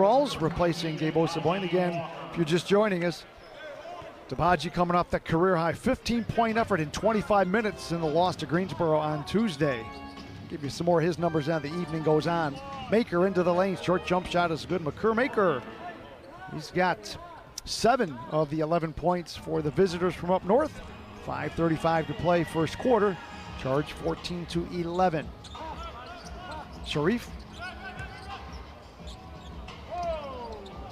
overalls, replacing Gabe Osaboyne. Again, if you're just joining us, Dibaji coming off that career-high 15-point effort in 25 minutes in the loss to Greensboro on Tuesday. Give you some more of his numbers as the evening goes on. Maker into the lane, short jump shot is good. McCurr Maker, he's got 7 of the 11 points for the visitors from up north. 5:35 to play first quarter. Charge 14-11. Sharif.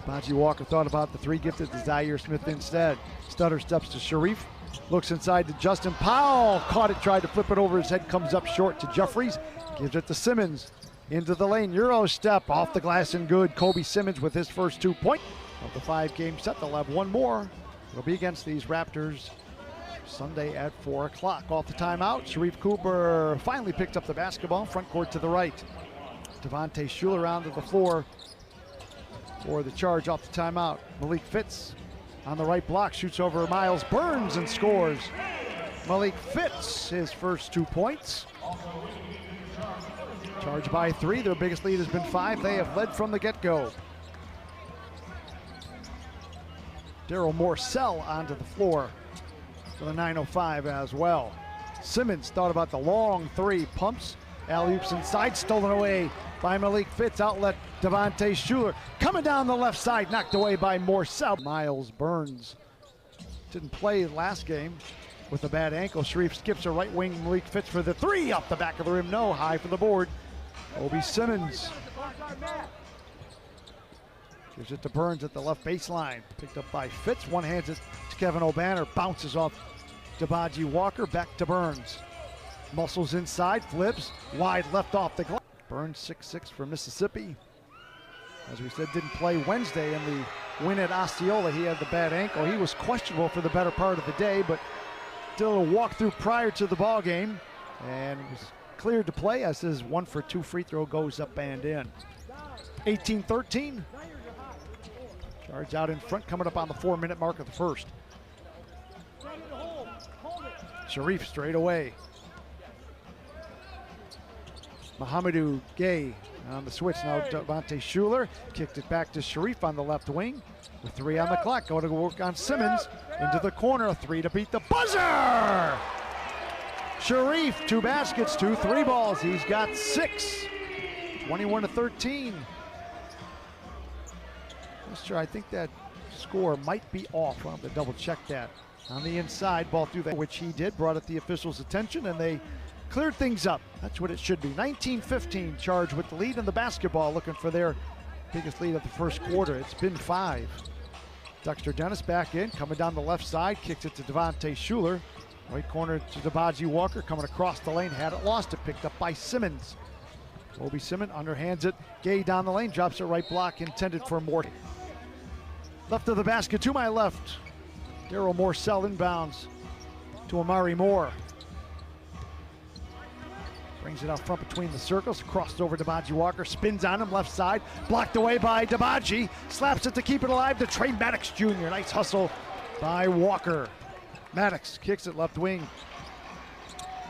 Dibaji Walker thought about the three, gifted to Zaire Smith instead. Stutter steps to Sharif. Looks inside to Justin Powell. Caught it, tried to flip it over his head, comes up short to Jeffries. Gives it to Simmons. Into the lane, Euro step, off the glass and good. Kobe Simmons with his first 2 points of the 5-game set. They'll have one more. It'll be against these Raptors Sunday at 4 o'clock. Off the timeout, Sharif Cooper finally picked up the basketball, front court to the right. Devontae Schuler onto the floor for the charge off the timeout. Malik Fitz on the right block, shoots over Miles Burns and scores. Malik Fitz, his first 2 points. Charge by 3, their biggest lead has been 5. They have led from the get-go. Daryl Morcell onto the floor for the 9:05 as well. Simmons thought about the long 3, pumps, alley-oops inside, stolen away by Malik Fitz. Outlet Devontae Schuler coming down the left side, knocked away by Morcell. Miles Burns didn't play last game with a bad ankle. Sharif skips a right wing. Malik Fitz for the 3 off the back of the rim. No, high for the board. Kobe Simmons gives it to Burns at the left baseline. Picked up by Fitz. One hands it to Kevin O'Banner. Bounces off Dibaji Walker. Back to Burns. Muscles inside. Flips. Wide left off the glass. Burns 6'6" for Mississippi. As we said, didn't play Wednesday in the win at Osceola. He had the bad ankle. He was questionable for the better part of the day, but did a walkthrough prior to the ball game and was cleared to play as his 1 for 2 free throw goes up and in. 18-13. Charge out in front, coming up on the 4-minute mark of the first. Sharif straight away. Mohamedou Gay on the switch now. Devontae Schuler kicked it back to Sharif on the left wing with 3 on the clock. Going to work on Simmons into the corner. A 3 to beat the buzzer. Sharif, 2 baskets, 2 3 balls. He's got 6. 21-13. Sure, I think that score might be off. I'll have to double check that. On the inside, ball through that, which he did, brought it to the officials' attention, and they cleared things up. That's what it should be. 19-15, Charge with the lead in the basketball, looking for their biggest lead of the first quarter. It's been 5. Dexter Dennis back in, coming down the left side, kicks it to Devontae Schuler. Right corner to Dibaji Walker, coming across the lane, had it, lost it, picked up by Simmons. Kobe Simmons underhands it. Gay down the lane, drops it right block, intended for Morty. Left of the basket to my left. Daryl Morcell inbounds to Amari Moore. Brings it out front between the circles, crosses over Dibaji Walker, spins on him, left side, blocked away by Dibaji, slaps it to keep it alive to Trey Maddox Jr. Nice hustle by Walker. Maddox kicks it left wing.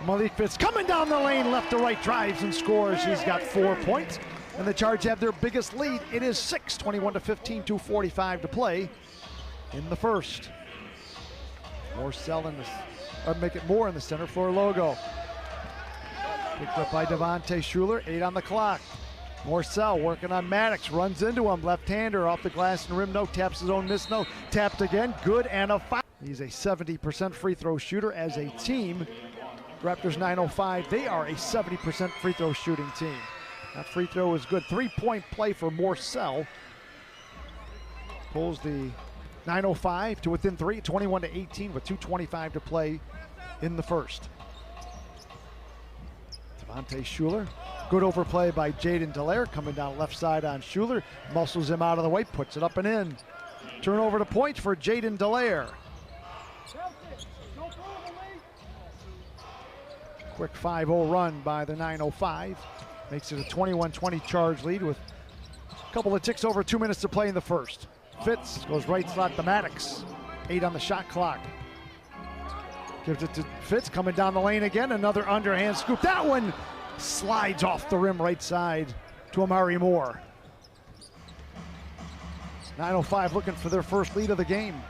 Malik Fitz coming down the lane, left to right, drives and scores. He's got 4 points, and the Charge have their biggest lead. It is 6, 21-15, 2:45 to play in the first. Morcell in the, make it more in the center floor logo. Picked up by Devontae Schuler, 8 on the clock. Morcell working on Maddox, runs into him, left-hander off the glass and rim, no, taps his own miss, no, tapped again, good, and a foul. He's a 70% free throw shooter as a team. Raptors 9:05, they are a 70% free throw shooting team. That free throw is good. 3-point play for Morcell. Pulls the 9:05 to within 3, 21-18 with 2:25 to play in the first. Devontae Schuler, good overplay by Jaden Dallaire, coming down left side on Schuler, muscles him out of the way, puts it up and in. Turnover to point for Jaden Dallaire. Quick 5-0 run by the 9:05. Makes it a 21-20 Charge lead with a couple of ticks over 2 minutes to play in the first. Fitz goes right slot to Maddox. 8 on the shot clock. Gives it to Fitz, coming down the lane again. Another underhand scoop. That one slides off the rim right side to Amari Moore. 9:05 looking for their first lead of the game.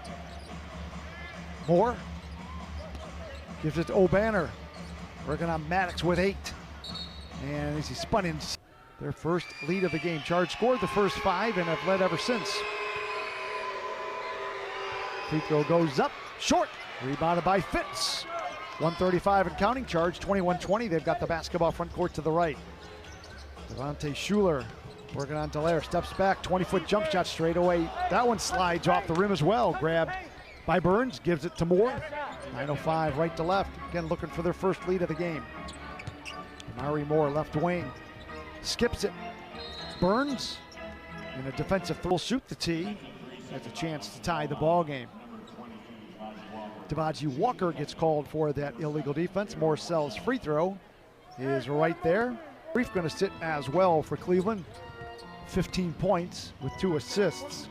Moore gives it to O'Banner. Working on Maddox with 8. And as he spun in, their first lead of the game. Charge scored the first 5 and have led ever since. Free throw goes up, short. Rebounded by Fitz. 135 and counting. Charge 21-20. They've got the basketball front court to the right. Devontae Schuler working on Dallaire. Steps back, 20-foot jump shot straight away. That one slides off the rim as well. Grabbed by Burns, gives it to Moore. 9:05 right to left. Again looking for their first lead of the game. Amari Moore left wing. Skips it. Burns in a defensive throw. Shoot the tee. Has a chance to tie the ball game. Dibaji Walker gets called for that illegal defense. Morcell's free throw is right there. Brief going to sit as well for Cleveland. 15 points with 2 assists.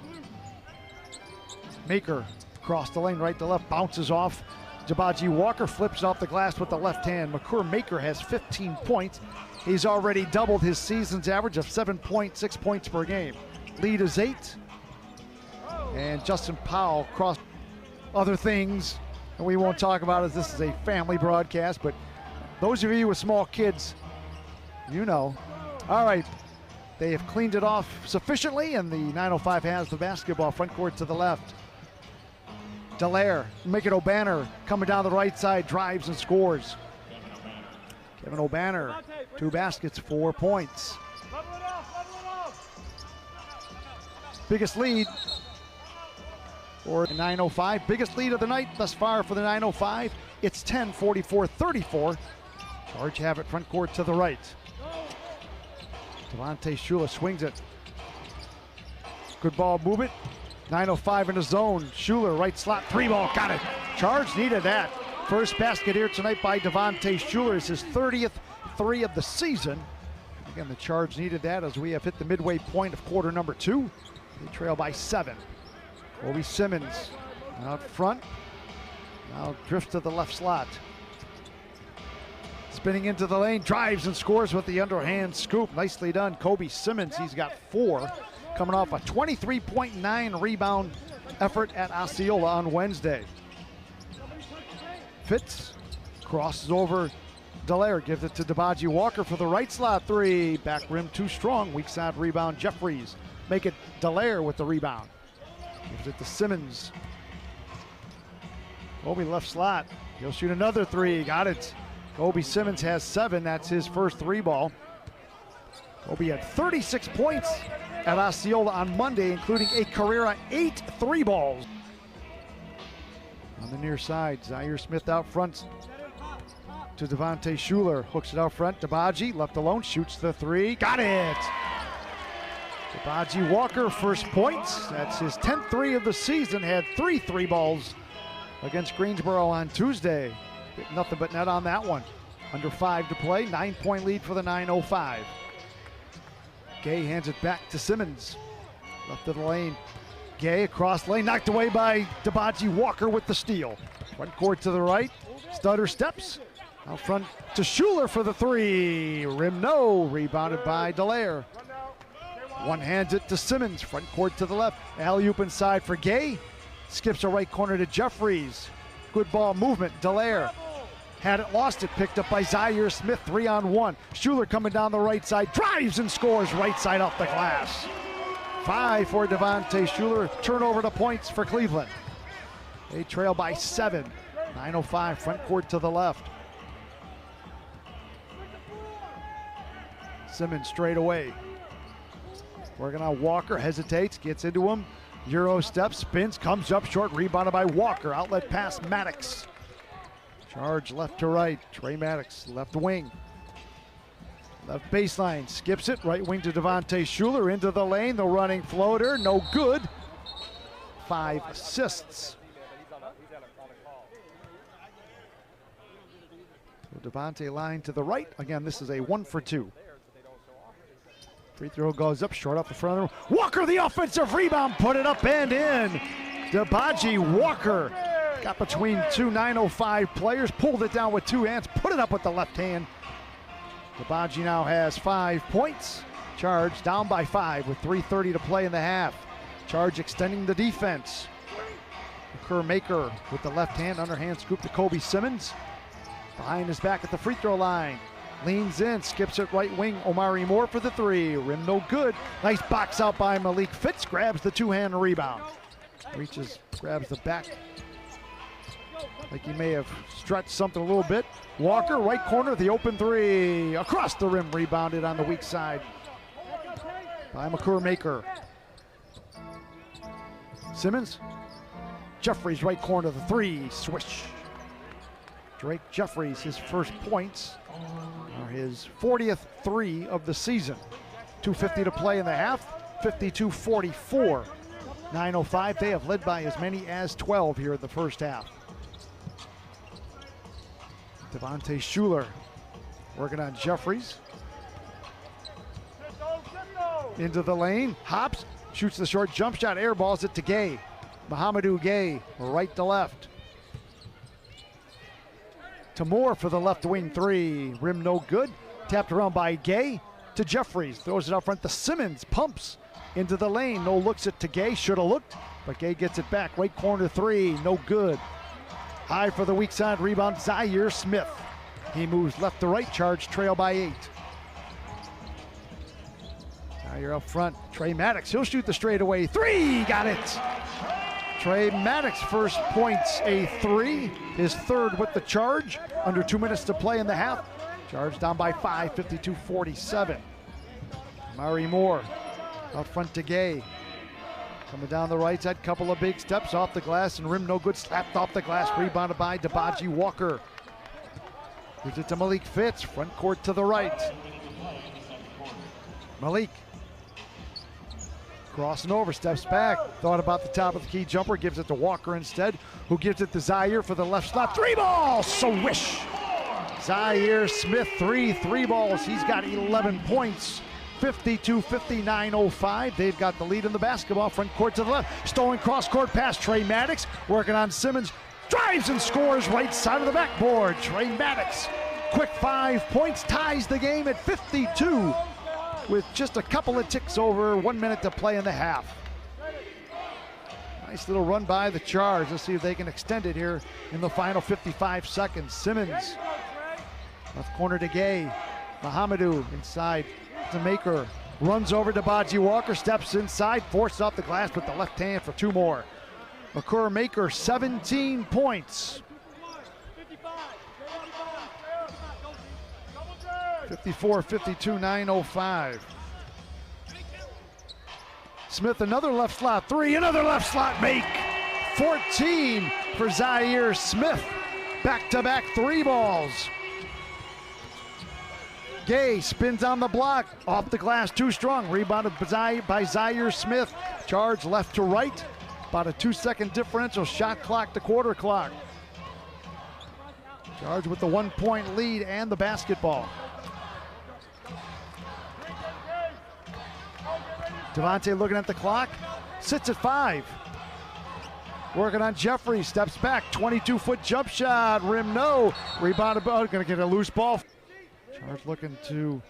Maker across the lane, right to left, bounces off. Dibaji Walker flips off the glass with the left hand. Makur Maker has 15 points. He's already doubled his season's average of 7.6 points per game. Lead is 8. And Justin Powell crossed other things, and we won't talk about it. This is a family broadcast, but those of you with small kids, you know. All right, they have cleaned it off sufficiently, and the 9:05 has the basketball front court to the left. Dallaire, make it O'Banner, coming down the right side, drives and scores. Kevin O'Banner, 2 baskets, 4 points. Biggest lead for 9:05. Biggest lead of the night thus far for the 9:05. It's 10, 44-34. Charge have it front court to the right. Devontae Schuler swings it. Good ball movement. 9:05 in the zone. Schuler, right slot, 3-ball, got it. Charge needed that. First basket here tonight by Devontae Schuler is his 30th 3 of the season. Again, the Charge needed that as we have hit the midway point of quarter number 2. They trail by 7. Kobe Simmons out front. Now drifts to the left slot. Spinning into the lane, drives and scores with the underhand scoop. Nicely done, Kobe Simmons. He's got 4, coming off a 23.9 rebound effort at Osceola on Wednesday. Fitz crosses over Dallaire, gives it to Dibaji Walker for the right slot 3. Back rim too strong, weak side rebound Jeffries. Make it Dallaire with the rebound. Gives it to Simmons. Kobe left slot, he'll shoot another 3, got it. Kobe Simmons has 7, that's his first 3-ball. Kobe had 36 points at Osceola on Monday, including a career 8 3-balls. On the near side, Zaire Smith out front to Devontae Schuler. Hooks it out front, Dibaji left alone, shoots the 3, got it! Dibaji Walker, first points. That's his 10th 3 of the season, had 3 3-balls against Greensboro on Tuesday. Nothing but net on that one. Under 5 to play, 9-point lead for the 9:05. Gay hands it back to Simmons. Left of the lane. Gay across the lane, knocked away by Dibaji Walker with the steal. Front court to the right. Stutter steps. Out front to Schuler for the 3. Rim no. Rebounded by Dallaire. One hands it to Simmons. Front court to the left. Alley-oop inside for Gay. Skips the right corner to Jeffries. Good ball movement. Dallaire had it, lost it, picked up by Zaire Smith, 3-on-1. Schuler coming down the right side, drives and scores right side off the glass. 5 for Devontae Schuler, turnover to points for Cleveland. They trail by 7. 9:05, front court to the left. Simmons straight away. Working on Walker, hesitates, gets into him. Euro step, spins, comes up short, rebounded by Walker. Outlet pass, Maddox. Charge left to right, Trey Maddox, left wing. Left baseline, skips it, right wing to Devontae Schuler, into the lane, the running floater, no good. 5 assists. So Devontae line to the right. Again, this is a 1 for 2. Free throw goes up, short off the front of the room. Walker, the offensive rebound, put it up and in. Dibaji Walker got between 2 9:05 players, pulled it down with 2 hands, put it up with the left hand. Dibaji now has 5 points. Charge down by 5 with 3:30 to play in the half. Charge extending the defense. Maker with the left hand, underhand scoop to Kobe Simmons. Behind his back at the free throw line. Leans in, skips it right wing. Omari Moore for the three. Rim no good. Nice box out by Malik Fitz. Grabs the two-hand rebound. Reaches, grabs the back. Like he may have stretched something a little bit. Walker, right corner, the open three. Across the rim, rebounded on the weak side by Makur Maker. Simmons. Jeffries, right corner, the three. Swish. Drake Jeffries, his first points are his 40th three of the season. 2:50 to play in the half, 52-44. 9:05, they have led by as many as 12 here in the first half. Devontae Schuler working on Jeffries. Into the lane, hops, shoots the short jump shot, airballs it to Gay. Mohamedou Gay, right to left. To Moore for the left wing three. Rim no good. Tapped around by Gay to Jeffries. Throws it out front to Simmons. Pumps into the lane. No looks it to Gay. Should have looked, but Gay gets it back. Right corner three. No good. High for the weak side rebound. Zaire Smith. He moves left to right. Charge trail by 8. Zaire up front. Trey Maddox. He'll shoot the straightaway three. Got it. Trey Maddox first points, a three, his third with the Charge. Under 2 minutes to play in the half. Charge down by 5, 52-47. Murray Moore out front to Gay. Coming down the right side, couple of big steps off the glass and rim no good. Slapped off the glass, rebounded by Dibaji Walker. Gives it to Malik Fitz, front court to the right. Malik. Crossing over, steps back, thought about the top of the key jumper, gives it to Walker instead, who gives it to Zaire for the left slot. Three ball, swish! Zaire Smith, three balls. He's got 11 points. 52-59-05. They've got the lead in the basketball. Front court to the left. Stolen cross-court pass. Trey Maddox working on Simmons. Drives and scores right side of the backboard. Trey Maddox, quick 5 points, ties the game at 52. With just a couple of ticks over, 1 minute to play in the half. Nice little run by the Charge. Let's see if they can extend it here in the final 55 seconds. Simmons, left corner to Gay. Mohamedou inside to Maker. Runs over to Dibaji Walker, steps inside, forces off the glass with the left hand for 2 more. Makur Maker, 17 points. 54-52, 9:05. Smith, another left slot three, another left slot make. 14 for Zaire Smith. Back-to-back 3 balls. Gay spins on the block, off the glass too strong. Rebounded by Zaire Smith. Charge left to right. About a 2-second differential, shot clock to quarter clock. Charge with the 1-point lead and the basketball. Devontae looking at the clock, sits at 5. Working on Jeffrey, steps back, 22-foot jump shot, rim no. Rebounded, gonna get a loose ball. Charge looking to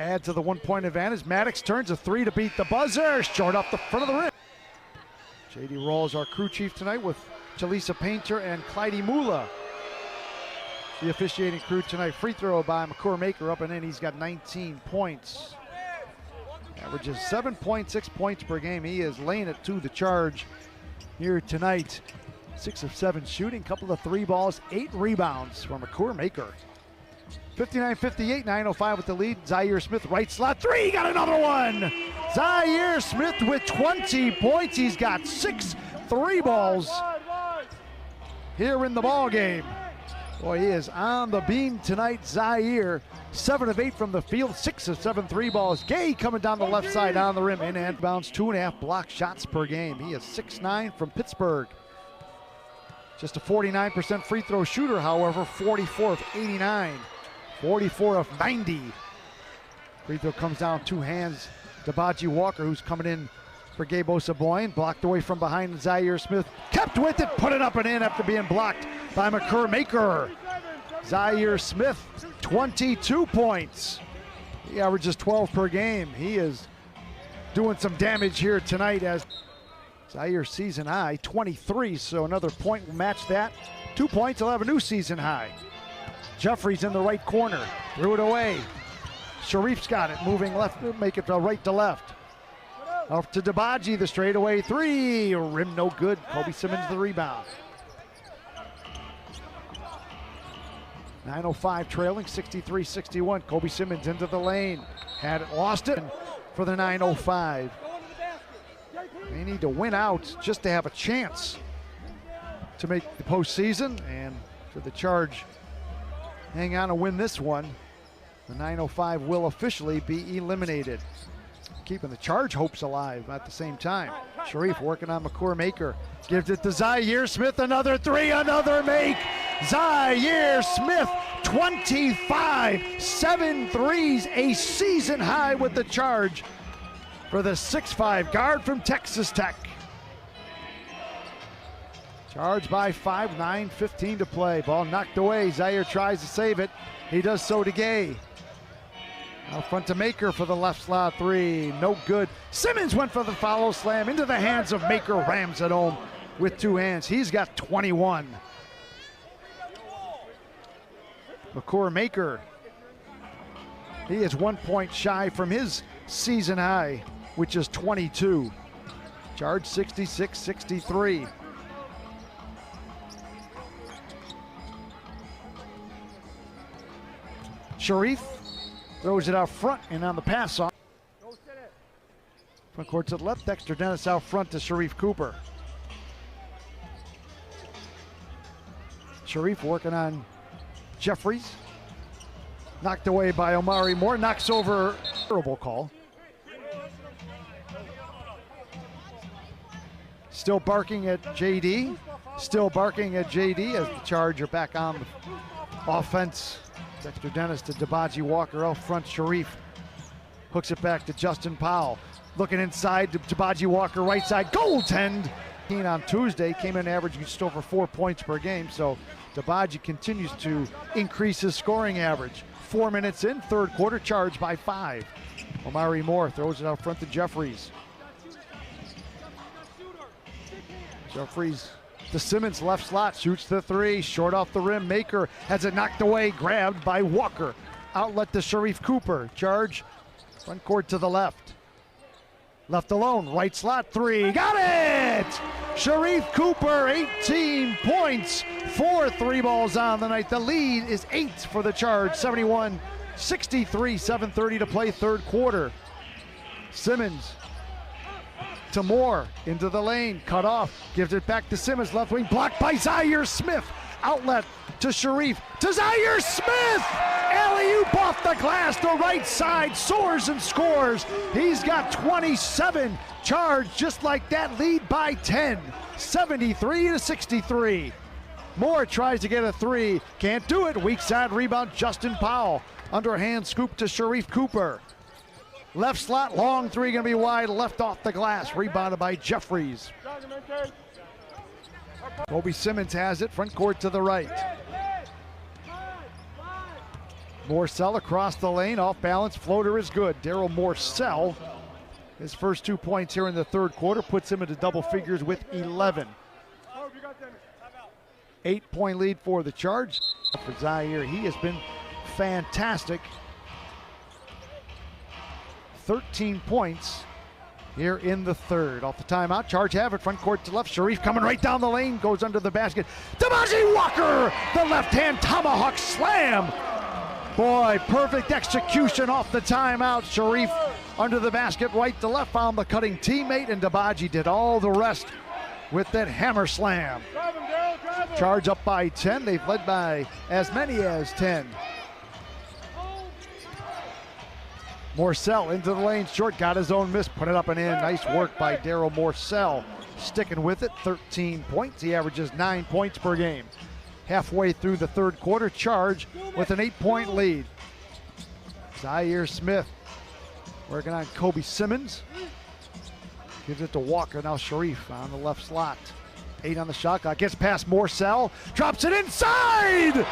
add to the 1-point advantage. Maddox turns a 3 to beat the buzzer, short off the front of the rim. JD Rawls, our crew chief tonight, with Jaleesa Painter and Clyde Mula. The officiating crew tonight. Free throw by Makur Maker up and in. He's got 19 points. Averages 7.6 points per game. He is laying it to the Charge here tonight. 6 of 7 shooting, couple of 3 balls, 8 rebounds from Makur Maker. 59-58, 9:05 with the lead. Zaire Smith, right slot, 3, got another one! Zaire Smith with 20 points. He's got 6 3 balls here in the ball game. Boy, he is on the beam tonight. Zaire, 7 of 8 from the field, 6 of 7 3 balls. Gay coming down the left side on the rim, in and bounds, 2.5 block shots per game. He is 6'9" from Pittsburgh. Just a 49% free throw shooter, however, 44 of 89, 44 of 90. Free throw comes down 2 hands. Dibaji Walker, who's coming in for Gabe Osaboyan, blocked away from behind Zaire Smith, kept with it, put it up and in after being blocked by Makur Maker. Zaire Smith, 22 points. He averages 12 per game. He is doing some damage here tonight as Zaire season high, 23, so another point will match that. 2 points, he'll have a new season high. Jeffries in the right corner, threw it away. Sharif's got it, moving left, make it right to left. Off to Dibaji, the straightaway three, rim no good. Kobe Simmons the rebound. 9:05 trailing, 63-61. Kobe Simmons into the lane, had it, lost it for the 9:05. They need to win out just to have a chance to make the postseason, and for the Charge hang on and win this one, the 9:05 will officially be eliminated. Keeping the Charge hopes alive at the same time. Sharif working on McCour Maker. Gives it to Zaire Smith, another three, another make. Zaire Smith, 25, 7 threes, a season high with the Charge for the 6'5" guard from Texas Tech. Charge by 5, 9:15 to play. Ball knocked away. Zaire tries to save it. He does so to Gay. Out front to Maker for the left slot three. No good. Simmons went for the follow slam into the hands of Maker. Rams it home with two hands. He's got 21. McCour Maker. He is 1 point shy from his season high, which is 22. Charge 66-63. Sharif throws it out front and on the pass off. Front court to the left, Dexter Dennis out front to Sharif Cooper. Sharif working on Jeffries. Knocked away by Omari Moore, knocks over, terrible call. Still barking at JD. Still barking at JD as the Charge are back on the offense. Dexter Dennis to Dibaji Walker out front. Sharif hooks it back to Justin Powell. Looking inside to Dibaji Walker, right side, goaltend. On Tuesday, came in averaging just over 4 points per game, so Dibaji continues to increase his scoring average. 4 minutes in, third quarter, Charge by 5. Omari Moore throws it out front to Jeffries. Jeffries to Simmons, left slot, shoots the three, short off the rim. Maker has it knocked away, grabbed by Walker. Outlet to Sharif Cooper. Charge, front court to the left. Left alone, right slot, three, got it! Sharif Cooper, 18 points, 4 3 balls on the night. The lead is 8 for the Charge, 71-63, 7:30 to play, third quarter. Simmons to Moore, into the lane, cut off, gives it back to Simmons, left wing, blocked by Zaire Smith. Outlet to Sharif, to Zaire Smith! Alley-oop off the glass, the right side, soars and scores. He's got 27. Charge just like that, lead by 10, 73-63. Moore tries to get a three, can't do it. Weak side rebound, Justin Powell. Underhand scoop to Sharif Cooper. Left slot, long three, gonna be wide, left off the glass, rebounded by Jeffries. Kobe Simmons has it, front court to the right. Morsell across the lane, off balance, floater is good. Daryl Morsell, his first 2 points here in the third quarter, puts him into double figures with 11. 8 point lead for the Charge. For Zaire, he has been fantastic. 13 points here in the third. Off the timeout, Charge have it, front court to left. Sharif coming right down the lane, goes under the basket. Dibaji Walker, the left-hand tomahawk slam. Boy, perfect execution off the timeout. Sharif under the basket, right to left, found the cutting teammate, and Dibaji did all the rest with that hammer slam. Charge up by 10. They've led by as many as 10. Morsell into the lane, short, got his own miss, put it up and in. Nice work by Daryl Morsell, sticking with it, 13 points. He averages 9 points per game. Halfway through the third quarter, Charge with an 8-point lead. Zaire Smith working on Kobe Simmons. Gives it to Walker, now Sharif on the left slot. 8 on the shot clock, gets past Morsell, drops it inside!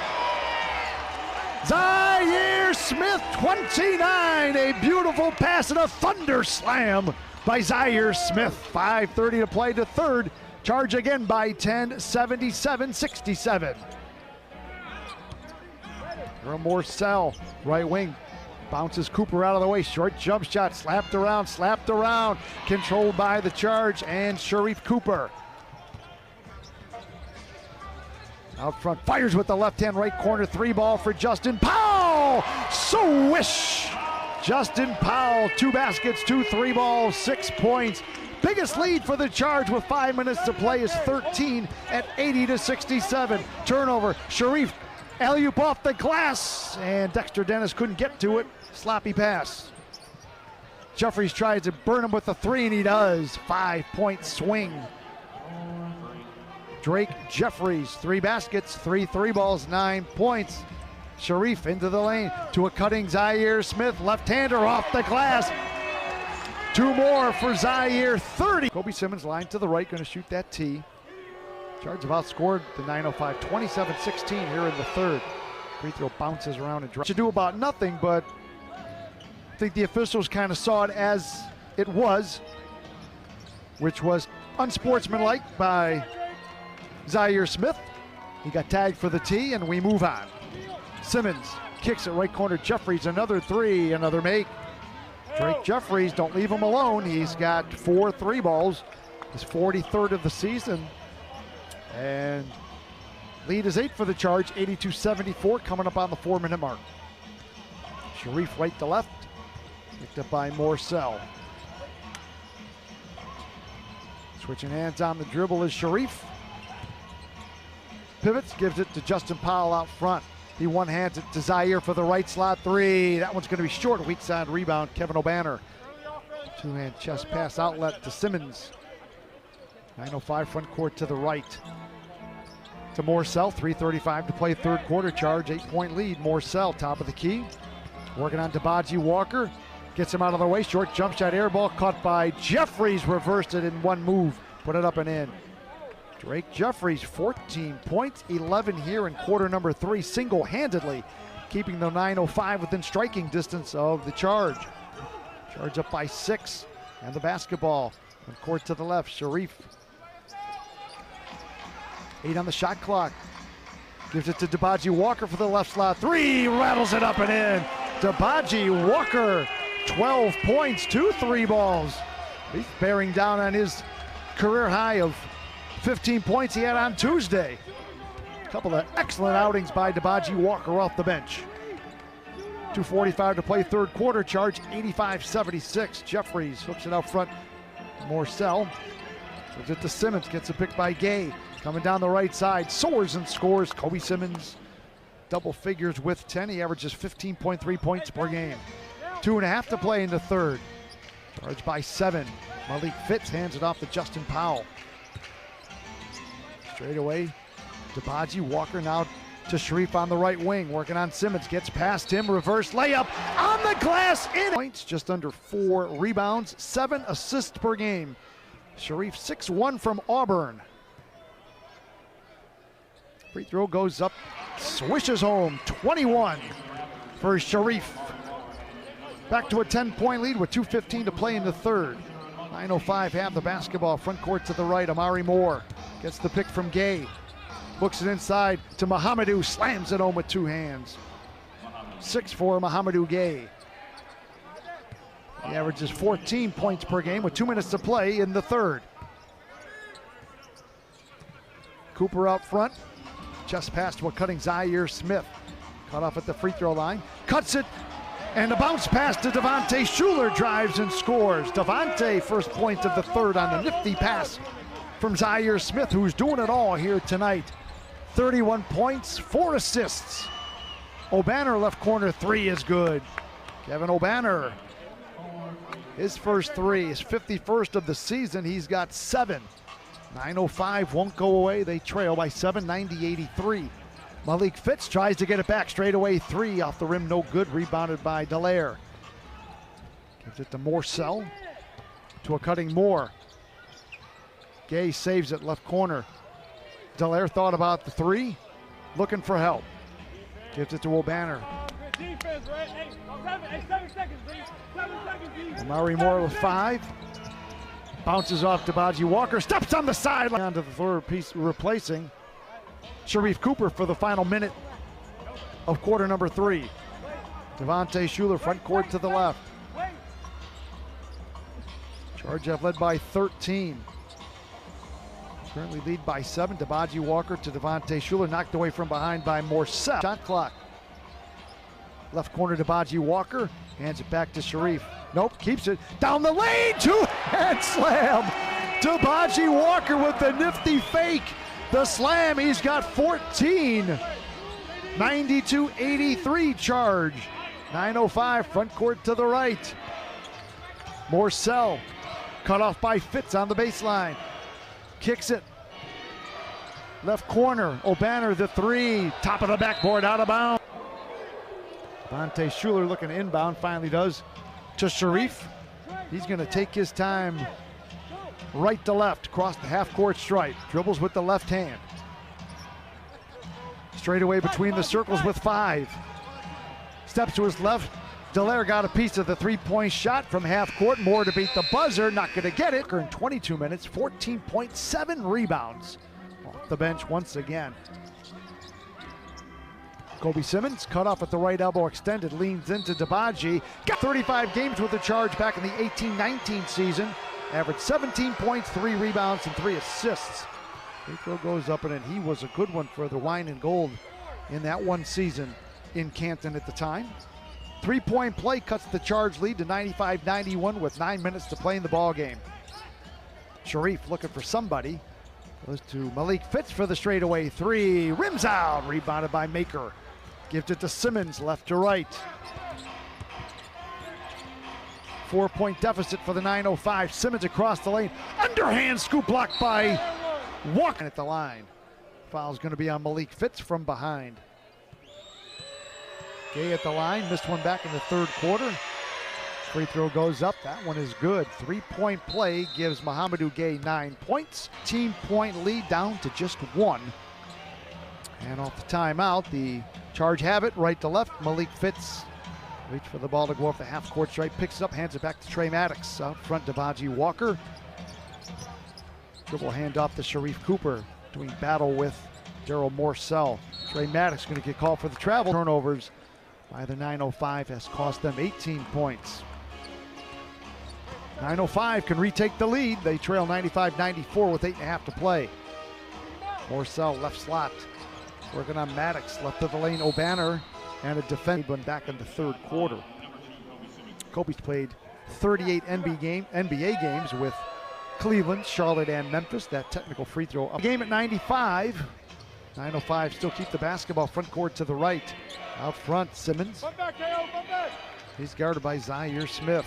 Zaire Smith, 29, a beautiful pass and a thunder slam by Zaire Smith. 5:30 to play to third. Charge again by 10, 77-67. Morcell, right wing. Bounces Cooper out of the way. Short jump shot. Slapped around. Controlled by the Charge and Sharif Cooper. Out front. Fires with the left hand, right corner. 3-ball for Justin Powell. Swish! Justin Powell. 2 baskets, 2 3-balls, 6 points. Biggest lead for the Charge with 5 minutes to play is 13 at 80-67. Turnover. Sharif. Alley-oop off the glass, and Dexter Dennis couldn't get to it. Sloppy pass. Jeffries tries to burn him with a 3, and he does. 5-point swing. Drake Jeffries, 3 baskets, 3 3-balls, 9 points. Sharif into the lane to a cutting Zaire Smith. Left-hander off the glass. 2 more for Zaire, 30. Kobe Simmons line to the right, going to shoot that tee. Charge have outscored the 905, 27-16 here in the third. Free throw bounces around and drops. To do about nothing, but I think the officials kind of saw it as it was, which was unsportsmanlike by Zaire Smith. He got tagged for the tee, and we move on. Simmons kicks it right corner. Jeffries, another 3, another make. Drake Jeffries, don't leave him alone. He's got 4 3-balls, his 43rd of the season. And lead is 8 for the Charge, 82-74, coming up on the 4-minute mark. Sharif right to left, picked up by Morcell. Switching hands on the dribble is Sharif. Pivots, gives it to Justin Powell out front. He one-hands it to Zaire for the right slot 3. That one's going to be short. Weak side rebound, Kevin O'Banner. 2-hand chest pass outlet to Simmons. 9:05 front court to the right. To Morcell, 3:35 to play third quarter. Charge, 8-point lead. Morcell, top of the key. Working on Dibaji Walker. Gets him out of the way. Short jump shot, air ball caught by Jeffries. Reversed it in one move. Put it up and in. Drake Jeffries, 14 points, 11 here in quarter number 3, single-handedly keeping the 905 within striking distance of the Charge. Charge up by 6, and the basketball. Front court to the left, Sharif. 8 on the shot clock. Gives it to Dibaji Walker for the left slot 3, rattles it up and in. Dibaji Walker, 12 points, 2 3-balls. He's bearing down on his career high of 15 points he had on Tuesday. A couple of excellent outings by Dibaji Walker off the bench. 2:45 to play third quarter. Charge 85-76. Jeffries hooks it out front. Morcell gives it to Simmons. Gets a pick by Gay. Coming down the right side. Soars and scores. Kobe Simmons double figures with 10. He averages 15.3 points per game. 2.5 to play in the third. Charge by 7. Malik Fitz hands it off to Justin Powell. Straight away, Dibaji Walker now to Sharif on the right wing. Working on Simmons, gets past him, reverse layup on the glass, in points, just under 4 rebounds, 7 assists per game. Sharif 6-1 from Auburn. Free throw goes up, swishes home, 21 for Sharif. Back to a 10-point lead with 2:15 to play in the third. 9:05 have the basketball, front court to the right. Amari Moore gets the pick from Gay. Looks it inside to Mohamedou, slams it home with 2 hands. 6 for Mohamedou Gay. He averages 14 points per game with 2 minutes to play in the third. Cooper out front. Just past to a cutting Zaire Smith. Cut off at the free throw line. Cuts it. And a bounce pass to Devontae Schuler, drives and scores. Devontae, first point of the third on the nifty pass from Zaire Smith, who's doing it all here tonight. 31 points, 4 assists. O'Banner left corner 3 is good. Kevin O'Banner, his first 3, his 51st of the season. He's got 7. 9:05 won't go away. They trail by 7, 90-83. Malik Fitz tries to get it back straight away. 3 off the rim, no good. Rebounded by Dallaire. Gives it to Morcell. To a cutting Moore. Gay saves it left corner. Dallaire thought about the 3. Looking for help. Gives it to O'Banner. Amari Moore with 5. Bounces off Dibaji Walker, steps on the sideline onto the third piece, replacing Sharif Cooper for the final minute of quarter number 3. Devontae Schuler front court to the left. Charge have led by 13. Currently lead by 7. Dibaji Walker to Devontae Schuler, knocked away from behind by Morcell. Shot clock. Left corner Dibaji Walker, hands it back to Sharif. Nope, keeps it down the lane, 2-hand slam. Dibaji Walker with the nifty fake. The slam, he's got 14. 92-83 charge. 9:05 front court to the right. Morcell cut off by Fitz on the baseline. Kicks it. Left corner, O'Banner the 3. Top of the backboard, out of bounds. Devontae Schuler looking inbound, finally does to Sharif. He's going to take his time right to left, across the half-court stripe. Dribbles with the left hand. Straight away between the circles with 5. Steps to his left. Dallaire got a piece of the three-point shot from half-court. Moore to beat the buzzer, not going to get it. In 22 minutes, 14.7 rebounds. Off the bench once again. Kobe Simmons cut off at the right elbow, extended, leans into Dibaji. Got 35 games with the Charge back in the 18-19 season. Averaged 17 points, 3 rebounds, and 3 assists. Free throw goes up, and he was a good one for the Wine and Gold in that one season in Canton at the time. 3-point play cuts the Charge lead to 95-91 with 9 minutes to play in the ball game. Sharif looking for somebody. Goes to Malik Fitz for the straightaway 3. Rims out, rebounded by Maker. Gives it to Simmons, left to right. 4-point deficit for the 9:05. Simmons across the lane. Underhand scoop blocked by Walker at the line. Foul's going to be on Malik Fitz from behind. Gay at the line, missed one back in the third quarter. Free throw goes up, that one is good. 3-point play gives Mohamedou Gay 9 points. Team point lead down to just 1. And off the timeout, the Charge have it, right to left. Malik Fitz reach for the ball to go off the half-court stripe, picks it up, hands it back to Trey Maddox. Out front, Dibaji Walker. Dribble handoff to Sharif Cooper, doing battle with Daryl Morcell. Trey Maddox going to get called for the travel. Turnovers by the 9:05 has cost them 18 points. 9:05 can retake the lead. They trail 95-94 with 8.5 to play. Morcell left slot, working on Maddox. Left of the lane, O'Banner, and a defense one back in the third quarter. Kobe's played 38 NBA games with Cleveland, Charlotte, and Memphis. That technical free throw up. Game at 95. 9:05 still keep the basketball front court to the right. Out front, Simmons. He's guarded by Zaire Smith.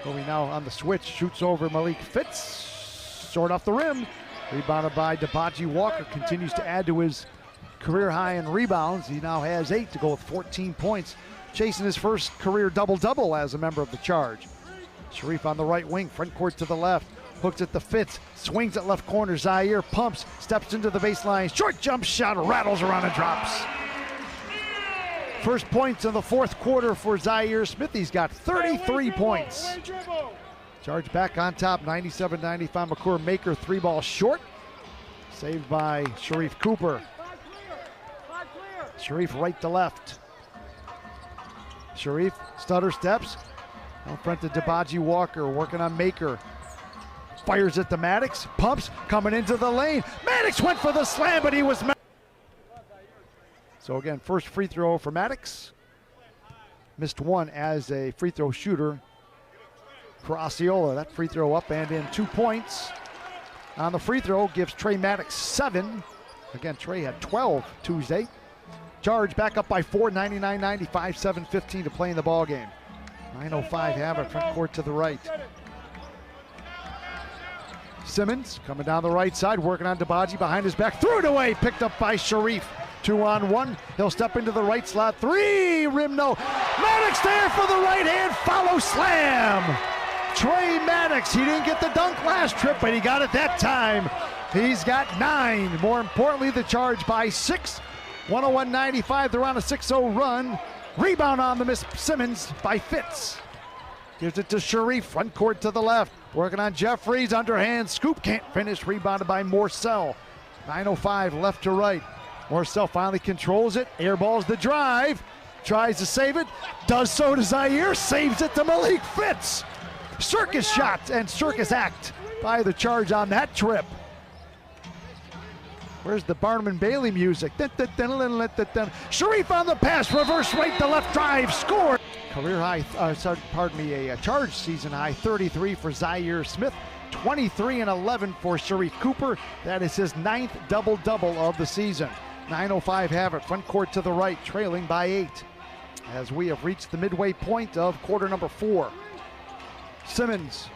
Kobe now on the switch, shoots over Malik Fitz. Short off the rim. Rebounded by Dibaji Walker. Continues to add to his career high in rebounds. He now has 8 to go with 14 points. Chasing his first career double-double as a member of the Charge. Sharif on the right wing, front court to the left. Hooks at the Fitz, swings at left corner. Zaire pumps, steps into the baseline. Short jump shot, rattles around and drops. First points in the fourth quarter for Zaire Smith. He's got 33 points. Charge back on top, 97-95. Makur Maker, 3-ball short. Saved by Sharif Cooper. Sharif right to left. Sharif stutter steps. Out front to Dibaji Walker, working on Maker. Fires at the Maddox, pumps, coming into the lane. Maddox went for the slam, but he was... So again, first free throw for Maddox. Missed one as a free throw shooter for Osceola. That free throw up and in, 2 points. On the free throw gives Trey Maddox 7. Again, Trey had 12 Tuesday. Charge back up by 4, 99-95, 7:15 to play in the ball game. 9:05 have it, front court to the right. Simmons coming down the right side, working on Dibaji behind his back, threw it away, picked up by Sharif. 2-on-1, he'll step into the right slot, 3, rim no. Maddox there for the right hand, follow slam. Trey Maddox, he didn't get the dunk last trip, but he got it that time. He's got 9. More importantly, the Charge by 6. 101-95, they're on a 6-0 run. Rebound on the miss, Simmons by Fitz. Gives it to Sharif, front court to the left. Working on Jeffries, underhand scoop, can't finish, rebounded by Morcell. 9:05 left to right. Morcell finally controls it, airballs the drive, tries to save it, does so to Zaire, saves it to Malik Fitz. Circus shot and circus act by the Charge on that trip. Where's the Barnum and Bailey music? Sharif on the pass, reverse right to left drive, score. Career high, a Charge season high, 33 for Zaire Smith, 23 and 11 for Sharif Cooper. That is his 9th double-double of the season. 9:05 have it, front court to the right, trailing by 8. As we have reached the midway point of quarter number 4. Simmons,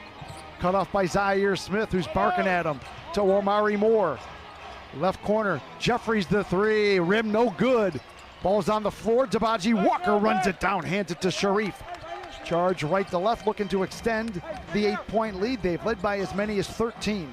cut off by Zaire Smith, who's barking at him, to Omari Moore. Left corner, Jeffries the 3, rim no good. Ball's on the floor, Dibaji Walker runs it down, hands it to Sharif. Charge right to left, looking to extend the 8-point lead. They've led by as many as 13.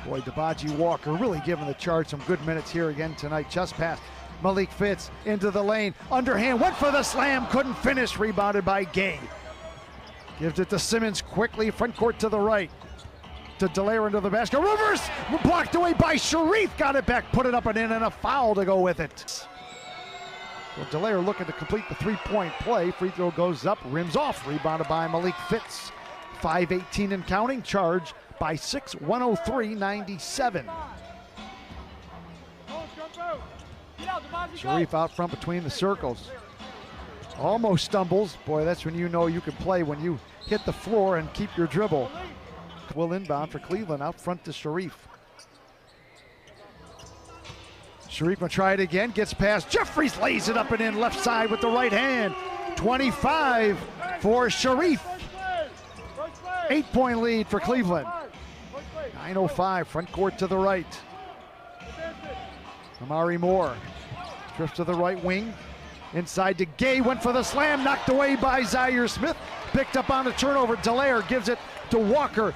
Boy, Dibaji Walker really giving the Charge some good minutes here again tonight. Just pass, Malik Fitz into the lane, underhand, went for the slam, couldn't finish, rebounded by Gay. Gives it to Simmons quickly, front court to the right. To Dallaire into the basket, reverse, blocked away by Sharif, got it back, put it up and in, and a foul to go with it. Well, Dallaire looking to complete the 3-point play, free throw goes up, rims off, rebounded by Malik Fitz. 5:18 and counting, Charge by 6, 103-97. Sharif out front between the circles. Almost stumbles. Boy, that's when you know you can play, when you hit the floor and keep your dribble. Will inbound for Cleveland, out front to Sharif. Sharif will try it again, gets past Jeffries, lays it up and in, left side with the right hand. 25 for Sharif. 8-point lead for Cleveland. 9:05, front court to the right. Omari Moore drifts to the right wing. Inside to Gay, went for the slam, knocked away by Zaire Smith. Picked up on a turnover, Dallaire gives it to Walker.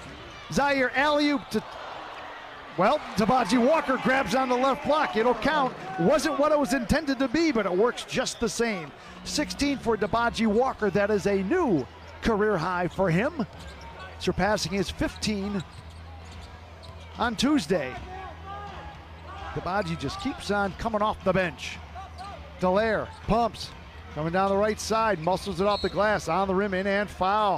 Zaire alley-oop to, well, Dibaji Walker grabs on the left block. It'll count. Wasn't what it was intended to be, but it works just the same. 16 for Dibaji Walker. That is a new career high for him, surpassing his 15 on Tuesday. Dibaji just keeps on coming off the bench. Dallaire pumps, coming down the right side, muscles it off the glass, on the rim, in and foul.